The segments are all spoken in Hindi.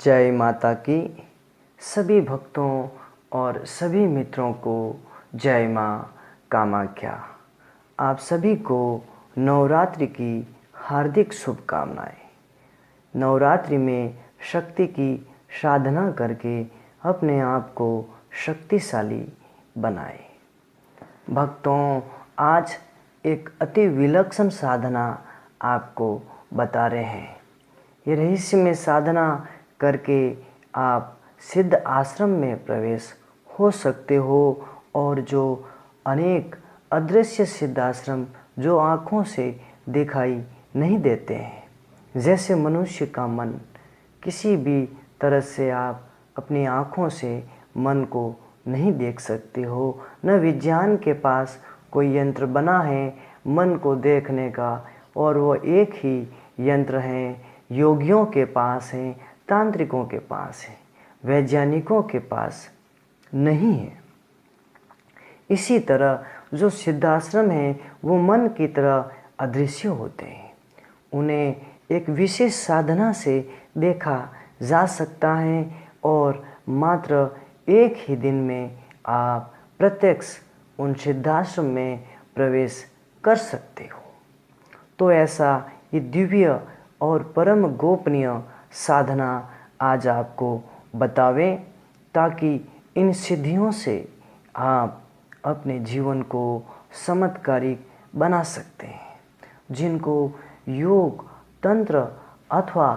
जय माता की। सभी भक्तों और सभी मित्रों को जय माँ कामाख्या। आप सभी को नवरात्रि की हार्दिक शुभकामनाएं। नवरात्रि में शक्ति की साधना करके अपने आप को शक्तिशाली बनाएं। भक्तों, आज एक अति विलक्षण साधना आपको बता रहे हैं। ये रहस्यमय साधना करके आप सिद्ध आश्रम में प्रवेश हो सकते हो और जो अनेक अदृश्य सिद्ध आश्रम जो आँखों से दिखाई नहीं देते हैं, जैसे मनुष्य का मन, किसी भी तरह से आप अपनी आँखों से मन को नहीं देख सकते हो। न विज्ञान के पास कोई यंत्र बना है मन को देखने का, और वो एक ही यंत्र है योगियों के पास है, तांत्रिकों के पास है, वैज्ञानिकों के पास नहीं है। इसी तरह जो सिद्धाश्रम है वो मन की तरह अदृश्य होते हैं। उन्हें एक विशेष साधना से देखा जा सकता है और मात्र एक ही दिन में आप प्रत्यक्ष उन सिद्धाश्रम में प्रवेश कर सकते हो। तो ऐसा ये दिव्य और परम गोपनीय साधना आज आपको बतावें, ताकि इन सिद्धियों से आप अपने जीवन को चमत्कारिक बना सकते हैं। जिनको योग, तंत्र अथवा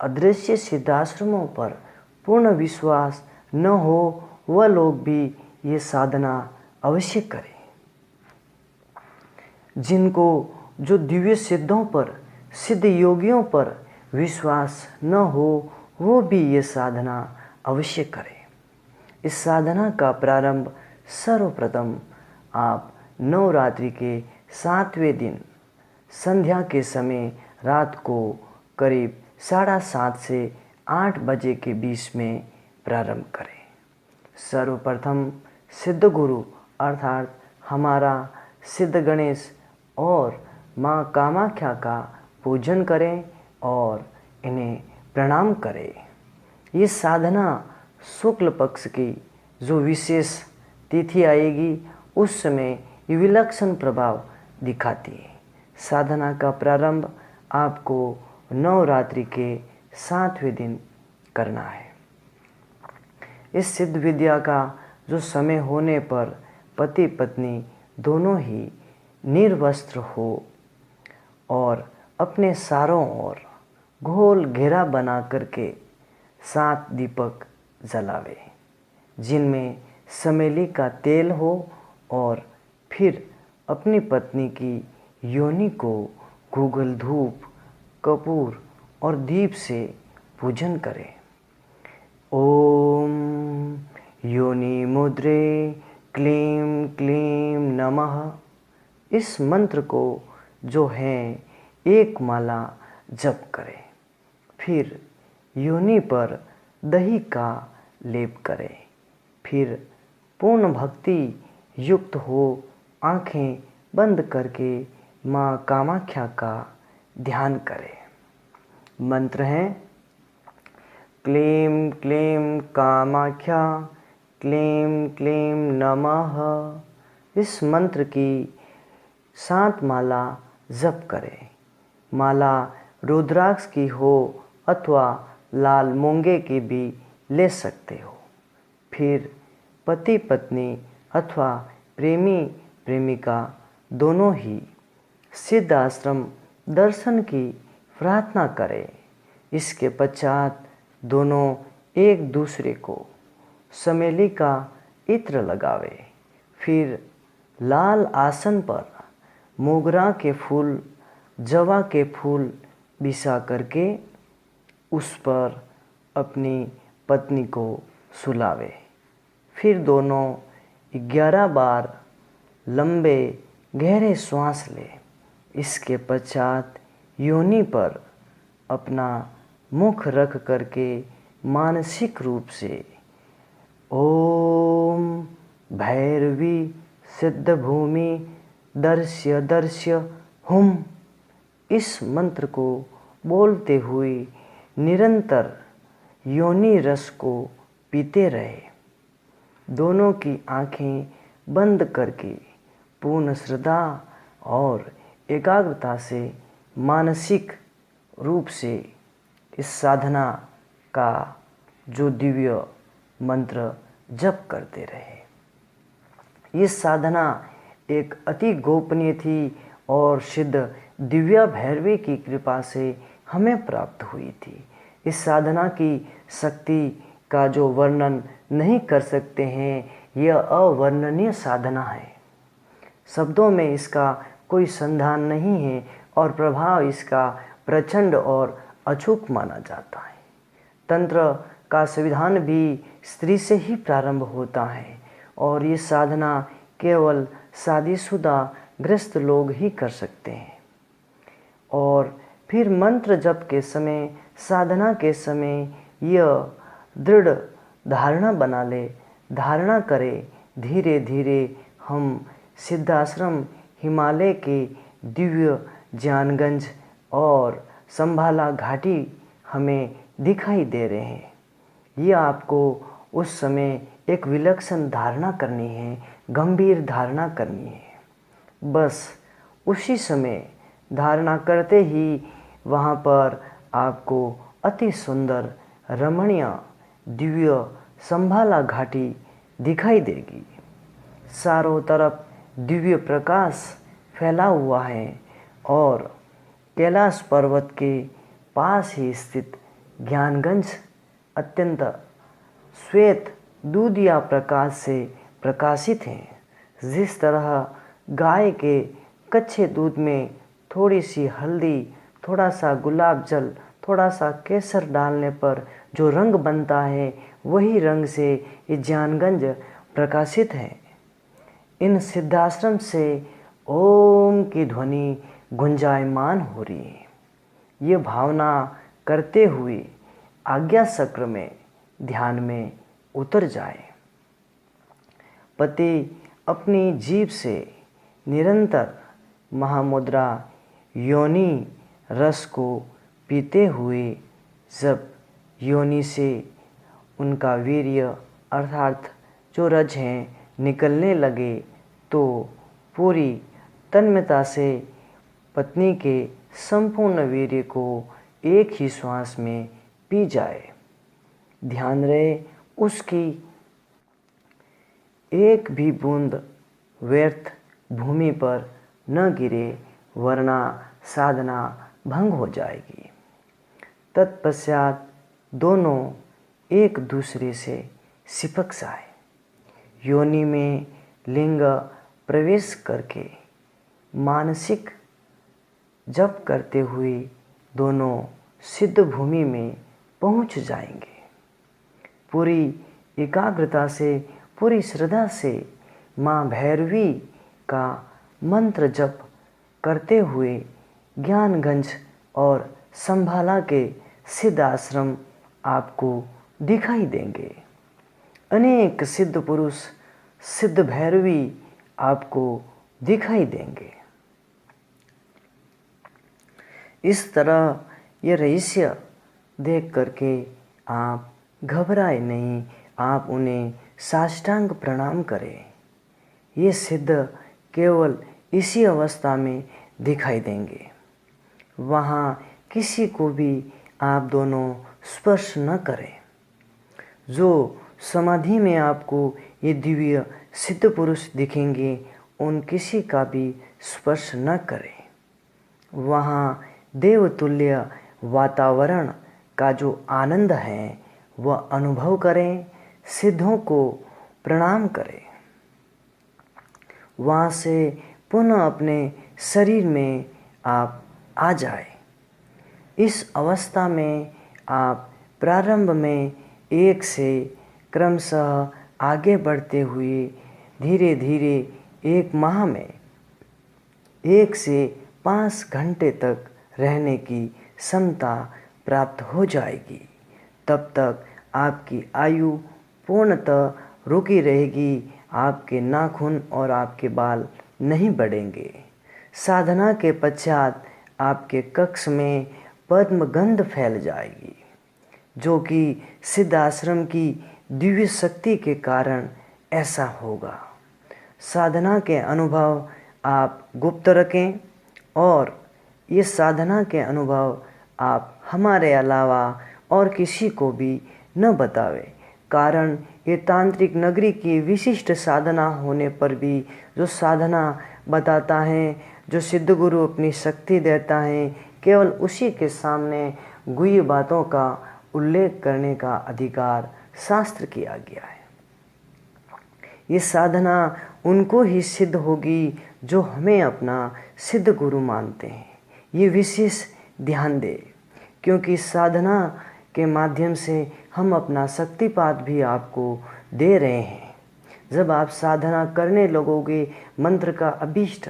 अदृश्य सिद्धाश्रमों पर पूर्ण विश्वास न हो, वह लोग भी ये साधना अवश्य करें। जिनको जो दिव्य सिद्धों पर, सिद्ध योगियों पर विश्वास न हो, वो भी ये साधना अवश्य करें। इस साधना का प्रारंभ सर्वप्रथम आप नवरात्रि के 7वें दिन संध्या के समय रात को करीब 7:30 से 8 बजे के बीच में प्रारंभ करें। सर्वप्रथम सिद्ध गुरु अर्थात हमारा सिद्ध गणेश और माँ कामाख्या का पूजन करें और इन्हें प्रणाम करें। ये साधना शुक्ल पक्ष की जो विशेष तिथि आएगी उस समय ये विलक्षण प्रभाव दिखाती है। साधना का प्रारंभ आपको नवरात्रि के 7वें दिन करना है। इस सिद्ध विद्या का जो समय होने पर पति पत्नी दोनों ही निर्वस्त्र हो और अपने चारों ओर गोल घेरा बना करके 7 दीपक जलावे, जिनमें चमेली का तेल हो, और फिर अपनी पत्नी की योनि को गूगल धूप, कपूर और दीप से पूजन करें। ओम योनि मुद्रे क्लीं क्लीं नमः। इस मंत्र को जो है एक माला जप करें। फिर योनि पर दही का लेप करें। फिर पूर्ण भक्ति युक्त हो आँखें बंद करके माँ कामाख्या का ध्यान करें। मंत्र है क्लीं क्लीं कामाख्या क्लीं क्लीं नमः। इस मंत्र की 7 माला जप करें। माला रुद्राक्ष की हो अथवा लाल मूंगे की भी ले सकते हो। फिर पति पत्नी अथवा प्रेमी प्रेमिका दोनों ही सिद्ध आश्रम दर्शन की प्रार्थना करें। इसके पश्चात दोनों एक दूसरे को चमेली का इत्र लगावे। फिर लाल आसन पर मोगरा के फूल, जवा के फूल बिछा करके उस पर अपनी पत्नी को सुलावे। फिर दोनों 11 बार लंबे गहरे श्वास ले। इसके पश्चात योनि पर अपना मुख रख करके मानसिक रूप से ओम भैरवी सिद्ध भूमि दर्श्य दर्श्य हुम इस मंत्र को बोलते हुए निरंतर योनि रस को पीते रहे। दोनों की आंखें बंद करके पूर्ण श्रद्धा और एकाग्रता से मानसिक रूप से इस साधना का जो दिव्य मंत्र जप करते रहे। ये साधना एक अति गोपनीय थी और सिद्ध दिव्या भैरवी की कृपा से हमें प्राप्त हुई थी। इस साधना की शक्ति का जो वर्णन नहीं कर सकते हैं, यह अवर्णनीय साधना है। शब्दों में इसका कोई संधान नहीं है और प्रभाव इसका प्रचंड और अचूक माना जाता है। तंत्र का संविधान भी स्त्री से ही प्रारंभ होता है और ये साधना केवल शादीशुदा गृहस्थ लोग ही कर सकते हैं। और फिर मंत्र जप के समय, साधना के समय यह दृढ़ धारणा बना ले, धारणा करे, धीरे धीरे हम सिद्धाश्रम हिमालय के दिव्य ज्ञानगंज और संभाला घाटी हमें दिखाई दे रहे हैं। यह आपको उस समय एक विलक्षण धारणा करनी है, गंभीर धारणा करनी है। बस उसी समय धारणा करते ही वहाँ पर आपको अति सुंदर रमणीय दिव्य संभाला घाटी दिखाई देगी। चारों तरफ दिव्य प्रकाश फैला हुआ है और कैलाश पर्वत के पास ही स्थित ज्ञानगंज अत्यंत श्वेत दूधिया प्रकाश से प्रकाशित है। जिस तरह गाय के कच्चे दूध में थोड़ी सी हल्दी, थोड़ा सा गुलाब जल, थोड़ा सा केसर डालने पर जो रंग बनता है, वही रंग से ये ज्ञानगंज प्रकाशित है। इन सिद्धाश्रम से ओम की ध्वनि गुंजायमान हो रही है। ये भावना करते हुए आज्ञा चक्र में ध्यान में उतर जाए। पति अपनी जीभ से निरंतर महामुद्रा योनि रस को पीते हुए जब योनि से उनका वीर्य अर्थात जो रज हैं निकलने लगे, तो पूरी तन्मयता से पत्नी के संपूर्ण वीर्य को एक ही श्वास में पी जाए। ध्यान रहे उसकी एक भी बूंद व्यर्थ भूमि पर न गिरे, वरना साधना भंग हो जाएगी। तत्पश्चात दोनों एक दूसरे से चिपक जाए। योनि में लिंग प्रवेश करके मानसिक जप करते हुए दोनों सिद्ध भूमि में पहुंच जाएंगे। पूरी एकाग्रता से, पूरी श्रद्धा से माँ भैरवी का मंत्र जप करते हुए ज्ञानगंज और संभाला के सिद्ध आश्रम आपको दिखाई देंगे। अनेक सिद्ध पुरुष, सिद्ध भैरवी आपको दिखाई देंगे। इस तरह यह रहस्य देख करके आप घबराए नहीं, आप उन्हें साष्टांग प्रणाम करें। ये सिद्ध केवल इसी अवस्था में दिखाई देंगे। वहाँ किसी को भी आप दोनों स्पर्श न करें। जो समाधि में आपको ये दिव्य सिद्ध पुरुष दिखेंगे, उन किसी का भी स्पर्श न करें। वहाँ देवतुल्य वातावरण का जो आनंद है वह अनुभव करें, सिद्धों को प्रणाम करें। वहाँ से पुनः अपने शरीर में आप आ जाए। इस अवस्था में आप प्रारंभ में एक से क्रमशः आगे बढ़ते हुए धीरे धीरे एक माह में 1 से 5 घंटे तक रहने की क्षमता प्राप्त हो जाएगी। तब तक आपकी आयु पूर्णतः रुकी रहेगी। आपके नाखून और आपके बाल नहीं बढ़ेंगे। साधना के पश्चात आपके कक्ष में पद्म गंध फैल जाएगी। जो कि सिद्ध आश्रम की दिव्य शक्ति के कारण ऐसा होगा। साधना के अनुभव आप गुप्त रखें और ये साधना के अनुभव आप हमारे अलावा और किसी को भी न बतावें, कारण ये तांत्रिक नगरी की विशिष्ट साधना होने पर भी जो साधना बताता है, जो सिद्ध गुरु अपनी शक्ति देता है, केवल उसी के सामने गुह्य बातों का उल्लेख करने का अधिकार शास्त्र किया गया है। ये साधना उनको ही सिद्ध होगी जो हमें अपना सिद्ध गुरु मानते हैं। ये विशेष ध्यान दें, क्योंकि साधना के माध्यम से हम अपना शक्तिपात भी आपको दे रहे हैं। जब आप साधना करने लगोगे, मंत्र का अभीष्ट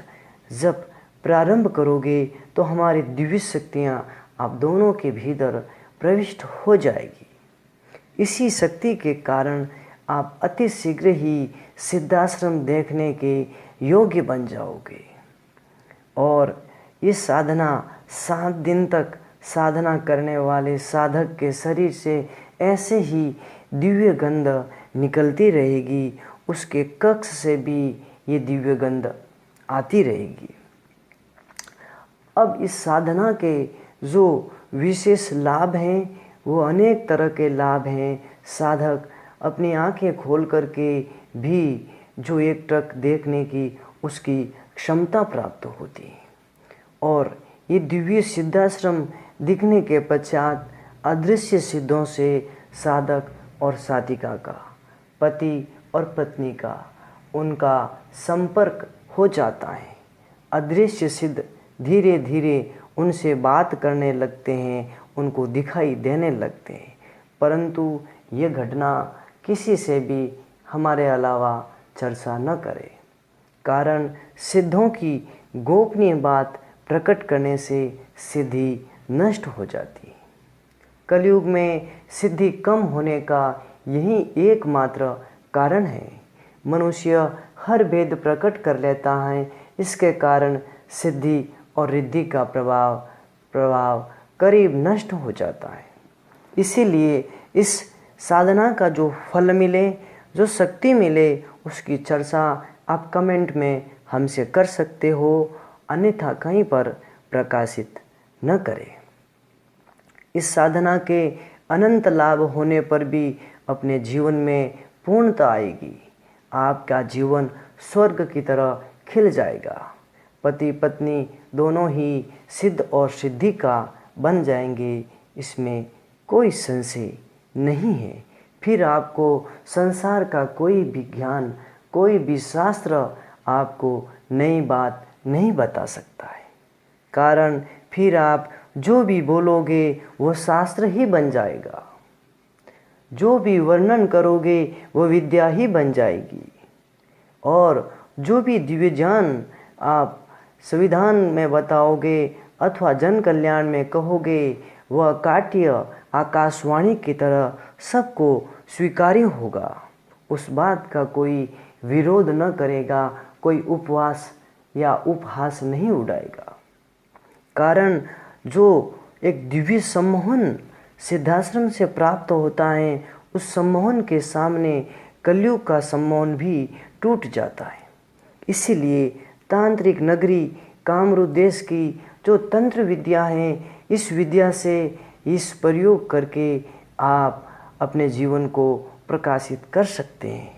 जब प्रारंभ करोगे, तो हमारी दिव्य शक्तियाँ आप दोनों के भीतर प्रविष्ट हो जाएगी। इसी शक्ति के कारण आप अति शीघ्र ही सिद्धाश्रम देखने के योग्य बन जाओगे। और ये साधना 7 दिन तक साधना करने वाले साधक के शरीर से ऐसे ही दिव्य गंध निकलती रहेगी, उसके कक्ष से भी ये दिव्य गंध आती रहेगी। अब इस साधना के जो विशेष लाभ हैं वो अनेक तरह के लाभ हैं। साधक अपनी आंखें खोल करके भी जो एक टक देखने की उसकी क्षमता प्राप्त होती है। और ये दिव्य सिद्धाश्रम दिखने के पश्चात अदृश्य सिद्धों से साधक और साधिका का, पति और पत्नी का, उनका संपर्क हो जाता है। अदृश्य सिद्ध धीरे धीरे उनसे बात करने लगते हैं, उनको दिखाई देने लगते हैं। परंतु ये घटना किसी से भी हमारे अलावा चर्चा न करें, कारण सिद्धों की गोपनीय बात प्रकट करने से सिद्धि नष्ट हो जाती है। कलयुग में सिद्धि कम होने का यही एकमात्र कारण है। मनुष्य हर भेद प्रकट कर लेता है, इसके कारण सिद्धि और रिद्धि का प्रभाव करीब नष्ट हो जाता है। इसीलिए इस साधना का जो फल मिले, जो शक्ति मिले, उसकी चर्चा आप कमेंट में हमसे कर सकते हो, अन्यथा कहीं पर प्रकाशित न करें। इस साधना के अनंत लाभ होने पर भी अपने जीवन में पूर्णता आएगी। आपका जीवन स्वर्ग की तरह खिल जाएगा। पति पत्नी दोनों ही सिद्ध और सिद्धि का बन जाएंगे, इसमें कोई संशय नहीं है। फिर आपको संसार का कोई भी ज्ञान, कोई भी शास्त्र आपको नई बात नहीं बता सकता है, कारण फिर आप जो भी बोलोगे वो शास्त्र ही बन जाएगा। जो भी वर्णन करोगे वो विद्या ही बन जाएगी। और जो भी दिव्य ज्ञान आप संविधान में बताओगे अथवा जन कल्याण में कहोगे, वह काट्य आकाशवाणी की तरह सबको स्वीकार्य होगा। उस बात का कोई विरोध न करेगा, कोई उपवास या उपहास नहीं उड़ाएगा। कारण जो एक दिव्य सम्मोहन सिद्धाश्रम से प्राप्त होता है, उस सम्मोहन के सामने कलयुग का सम्मोहन भी टूट जाता है। इसीलिए तांत्रिक नगरी कामरूप देश की जो तंत्र विद्या है, इस विद्या से इस प्रयोग करके आप अपने जीवन को प्रकाशित कर सकते हैं।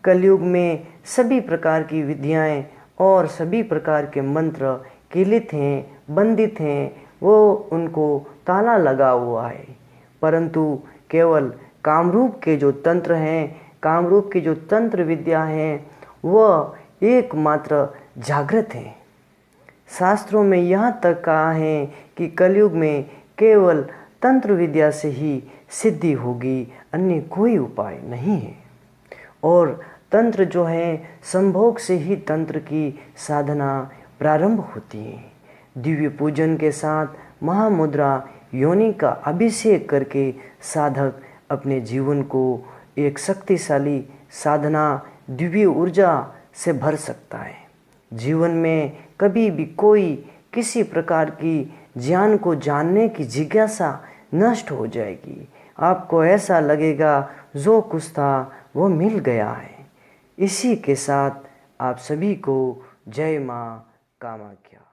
कलयुग में सभी प्रकार की विद्याएं और सभी प्रकार के मंत्र किलित हैं, बंदित हैं, वो उनको ताला लगा हुआ है। परंतु केवल कामरूप के जो तंत्र हैं, कामरूप की जो तंत्र विद्या हैं, वह एकमात्र जागृत हैं। शास्त्रों में यहाँ तक कहा है कि कलयुग में केवल तंत्र विद्या से ही सिद्धि होगी, अन्य कोई उपाय नहीं है। और तंत्र जो है, संभोग से ही तंत्र की साधना प्रारंभ होती है। दिव्य पूजन के साथ महामुद्रा योनि का अभिषेक करके साधक अपने जीवन को एक शक्तिशाली साधना दिव्य ऊर्जा से भर सकता है। जीवन में कभी भी कोई किसी प्रकार की ज्ञान को जानने की जिज्ञासा नष्ट हो जाएगी। आपको ऐसा लगेगा जो कुछ था वो मिल गया है। इसी के साथ आप सभी को जय माँ कामाख्या।